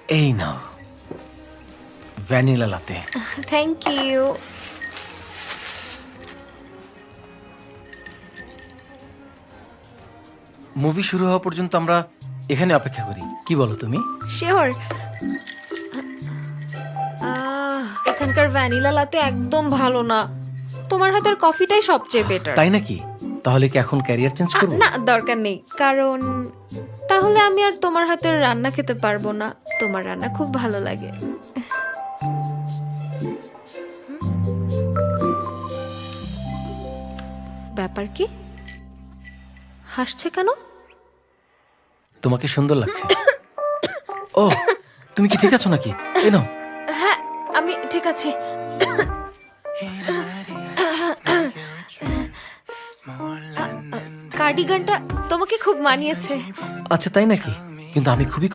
এই নাও vanilla latte. Thank you. Movie শুরু হওয়া পর্যন্ত আমরা এখানে অপেক্ষা করি, কি বলো তুমি? শিওর। এখানকার ভ্যানিলা লাতে একদম ভালো না, তোমার হাতের কফিটাই সবচেয়ে বেটার। তাই নাকি? তাহলে কি এখন ক্যারিয়ার চেঞ্জ করবো? না, দরকার নেই, কারণ তাহলে আমি আর তোমার হাতের রান্না খেতে পারবো না। তোমার রান্না খুব ভালো লাগে। ব্যাপার কি? হাসছে কেন? তোমাকে সুন্দর লাগছে। ও, তুমি কি ঠিক আছো নাকি? এই নাও। হ্যাঁ, আমি ঠিক আছি। কার্ডিগানটা তোমাকে খুব মানিয়েছে। আচ্ছা তাই নাকি? কিন্তু আমি খুবই